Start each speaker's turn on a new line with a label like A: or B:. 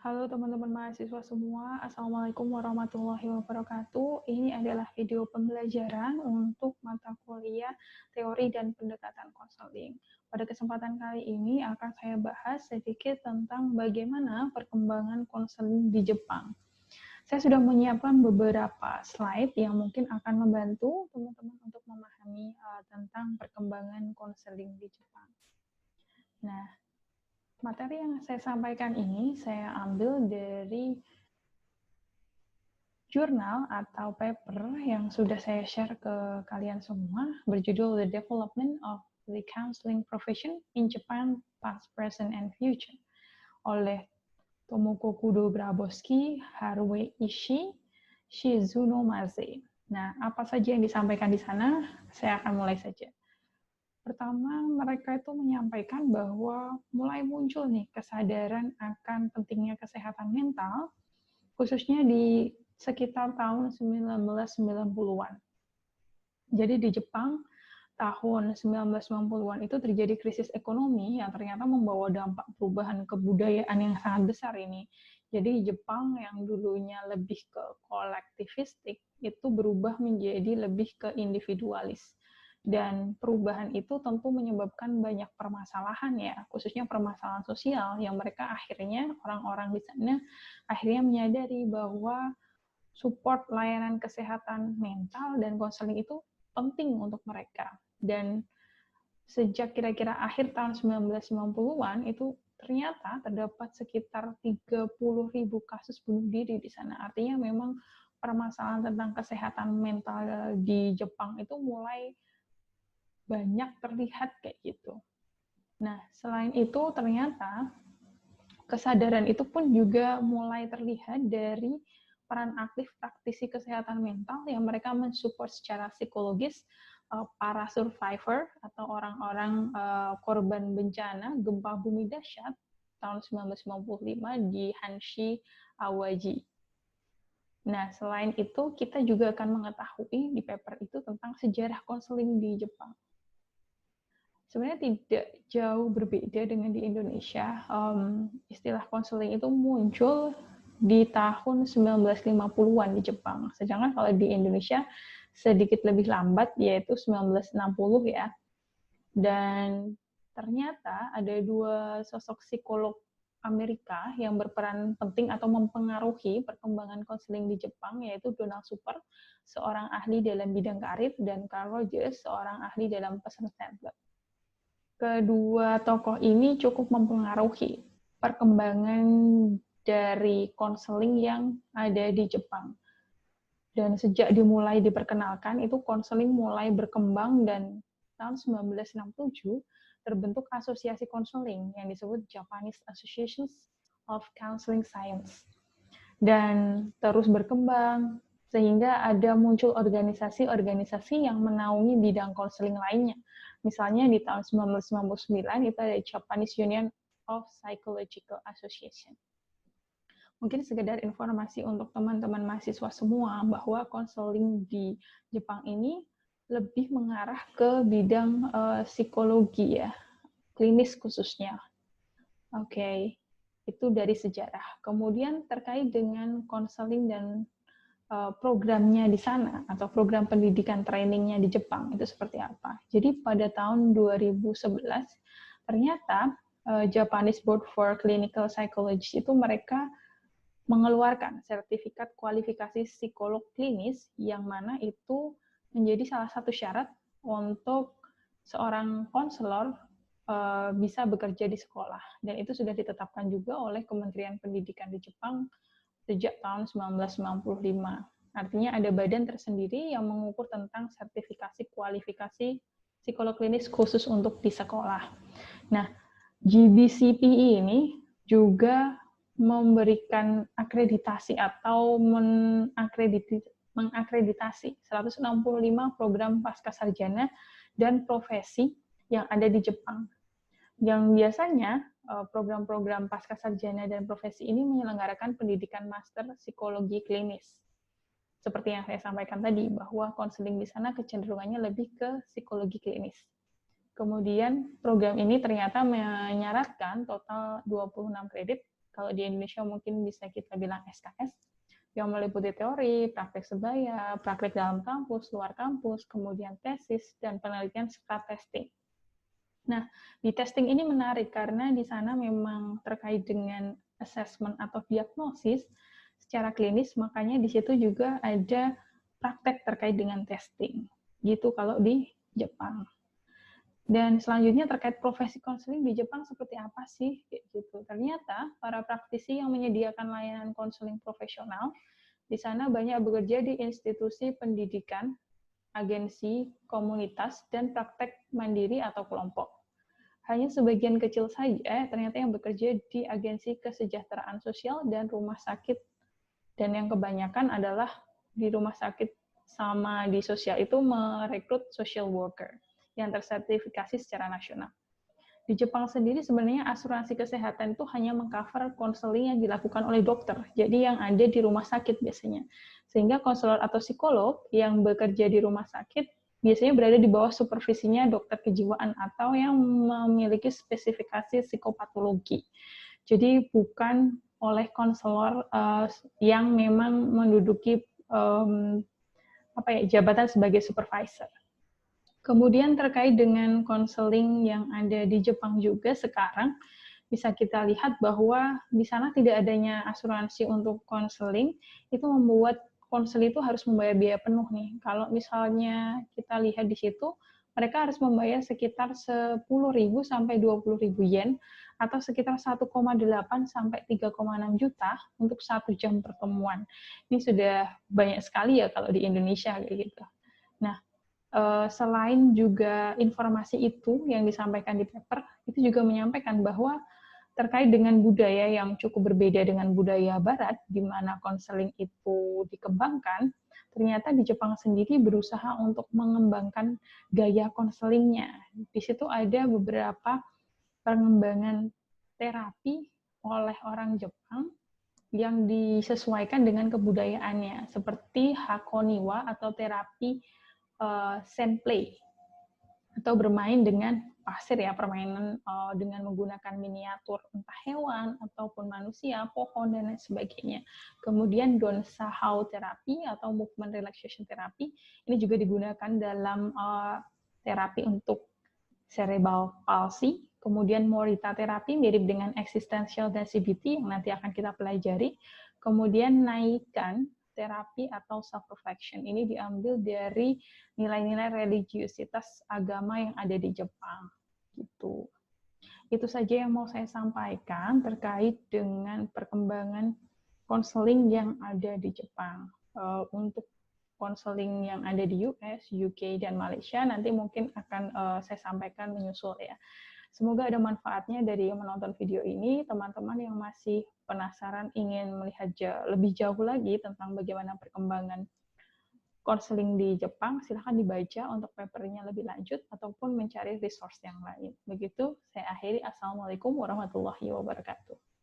A: Halo teman-teman mahasiswa semua, Assalamualaikum warahmatullahi wabarakatuh. Ini adalah video pembelajaran untuk mata kuliah teori dan pendekatan konseling. Pada kesempatan kali ini akan saya bahas sedikit tentang bagaimana perkembangan konseling di Jepang. Saya sudah menyiapkan beberapa slide yang mungkin akan membantu teman-teman untuk memahami tentang perkembangan konseling di Jepang. Nah, materi yang saya sampaikan ini saya ambil dari jurnal atau paper yang sudah saya share ke kalian semua berjudul The Development of the Counseling Profession in Japan Past, Present, and Future oleh Tomoko Kudo Grabowski, Haruo Ishii, Shizuno Maze. Nah, apa saja yang disampaikan di sana? Saya akan mulai saja. Pertama, mereka itu menyampaikan bahwa mulai muncul nih kesadaran akan pentingnya kesehatan mental, khususnya di sekitar tahun 1990-an. Jadi di Jepang, tahun 1990-an itu terjadi krisis ekonomi yang ternyata membawa dampak perubahan kebudayaan yang sangat besar ini. Jadi Jepang yang dulunya lebih ke kolektivistik, itu berubah menjadi lebih ke individualis. Dan perubahan itu tentu menyebabkan banyak permasalahan ya, khususnya permasalahan sosial yang mereka akhirnya, orang-orang di sana akhirnya menyadari bahwa support layanan kesehatan mental dan konseling itu penting untuk mereka. Dan sejak kira-kira akhir tahun 1990-an itu ternyata terdapat sekitar 30.000 kasus bunuh diri di sana. Artinya memang permasalahan tentang kesehatan mental di Jepang itu mulai banyak terlihat kayak gitu. Nah, selain itu ternyata kesadaran itu pun juga mulai terlihat dari peran aktif praktisi kesehatan mental yang mereka mensupport secara psikologis para survivor atau orang-orang korban bencana gempa bumi dahsyat tahun 1995 di Hanshi, Awaji. Nah, selain itu kita juga akan mengetahui di paper itu tentang sejarah konseling di Jepang. Sebenarnya tidak jauh berbeda dengan di Indonesia. Istilah konseling itu muncul di tahun 1950-an di Jepang. Sedangkan kalau di Indonesia sedikit lebih lambat, yaitu 1960 ya. Dan ternyata ada dua sosok psikolog Amerika yang berperan penting atau mempengaruhi perkembangan konseling di Jepang, yaitu Donald Super, seorang ahli dalam bidang karir, dan Carl Rogers, seorang ahli dalam person centered. Kedua tokoh ini cukup mempengaruhi perkembangan dari konseling yang ada di Jepang. Dan sejak dimulai diperkenalkan, itu konseling mulai berkembang dan tahun 1967 terbentuk asosiasi konseling yang disebut Japanese Association of Counseling Science. Dan terus berkembang sehingga ada muncul organisasi-organisasi yang menaungi bidang konseling lainnya. Misalnya di tahun 1999 itu ada Japanese Union of Psychological Association. Mungkin sekedar informasi untuk teman-teman mahasiswa semua bahwa konseling di Jepang ini lebih mengarah ke bidang psikologi ya, klinis khususnya. Oke, itu dari sejarah. Kemudian terkait dengan konseling dan programnya di sana atau program pendidikan trainingnya di Jepang itu seperti apa. Jadi pada tahun 2011 ternyata Japanese Board for Clinical Psychology itu mereka mengeluarkan sertifikat kualifikasi psikolog klinis yang mana itu menjadi salah satu syarat untuk seorang konselor bisa bekerja di sekolah. Dan itu sudah ditetapkan juga oleh Kementerian Pendidikan di Jepang sejak tahun 1995. Artinya ada badan tersendiri yang mengukur tentang sertifikasi kualifikasi psikolog klinis khusus untuk di sekolah. Nah, GBCPE ini juga memberikan akreditasi atau mengakreditasi 165 program pascasarjana dan profesi yang ada di Jepang. Yang biasanya program-program pascasarjana dan profesi ini menyelenggarakan pendidikan master psikologi klinis. Seperti yang saya sampaikan tadi, bahwa konseling di sana kecenderungannya lebih ke psikologi klinis. Kemudian program ini ternyata menyaratkan total 26 kredit Kalau di Indonesia mungkin bisa kita bilang SKS, yang meliputi teori, praktek sebaya, praktek dalam kampus, luar kampus, kemudian tesis, dan penelitian serta testing. Nah, di testing ini menarik karena di sana memang terkait dengan assessment atau diagnosis secara klinis, makanya di situ juga ada praktek terkait dengan testing. Gitu kalau di Jepang. Dan selanjutnya terkait profesi konseling di Jepang seperti apa sih? Gitu. Ternyata para praktisi yang menyediakan layanan konseling profesional di sana banyak bekerja di institusi pendidikan, agensi, komunitas, dan praktek mandiri atau kelompok. Hanya sebagian kecil saja ternyata yang bekerja di agensi kesejahteraan sosial dan rumah sakit. Dan yang kebanyakan adalah di rumah sakit sama di sosial itu merekrut social worker yang tersertifikasi secara nasional. Di Jepang sendiri sebenarnya asuransi kesehatan itu hanya mengcover konseling yang dilakukan oleh dokter, jadi yang ada di rumah sakit biasanya. Sehingga konselor atau psikolog yang bekerja di rumah sakit biasanya berada di bawah supervisinya dokter kejiwaan atau yang memiliki spesifikasi psikopatologi. Jadi bukan oleh konselor yang memang menduduki jabatan sebagai supervisor. Kemudian terkait dengan konseling yang ada di Jepang juga sekarang, bisa kita lihat bahwa di sana tidak adanya asuransi untuk konseling, itu membuat konseling itu harus membayar biaya penuh nih. Kalau misalnya kita lihat di situ, mereka harus membayar sekitar 10.000 sampai 20.000 yen, atau sekitar 1,8 sampai 3,6 juta untuk 1 jam pertemuan. Ini sudah banyak sekali ya kalau di Indonesia kayak gitu. Nah, selain juga informasi itu yang disampaikan di paper, itu juga menyampaikan bahwa terkait dengan budaya yang cukup berbeda dengan budaya Barat, di mana konseling itu dikembangkan, ternyata di Jepang sendiri berusaha untuk mengembangkan gaya konselingnya. Di situ ada beberapa pengembangan terapi oleh orang Jepang yang disesuaikan dengan kebudayaannya, seperti Hakoniwa atau terapi senplay atau bermain dengan pasir ya, permainan dengan menggunakan miniatur entah hewan ataupun manusia, pohon dan lain sebagainya. Kemudian Donsahau terapi atau movement relaxation therapy ini juga digunakan dalam terapi untuk cerebral palsy. Kemudian Morita terapi mirip dengan existential dan CBT yang nanti akan kita pelajari. Kemudian Naikan terapi atau self-reflection. Ini diambil dari nilai-nilai religiusitas agama yang ada di Jepang. Gitu. Itu saja yang mau saya sampaikan terkait dengan perkembangan konseling yang ada di Jepang. Untuk konseling yang ada di US, UK, dan Malaysia nanti mungkin akan saya sampaikan menyusul ya. Semoga ada manfaatnya dari yang menonton video ini. Teman-teman yang masih penasaran ingin melihat lebih jauh lagi tentang bagaimana perkembangan konseling di Jepang, silahkan dibaca untuk papernya lebih lanjut ataupun mencari resource yang lain. Begitu, saya akhiri. Assalamualaikum warahmatullahi wabarakatuh.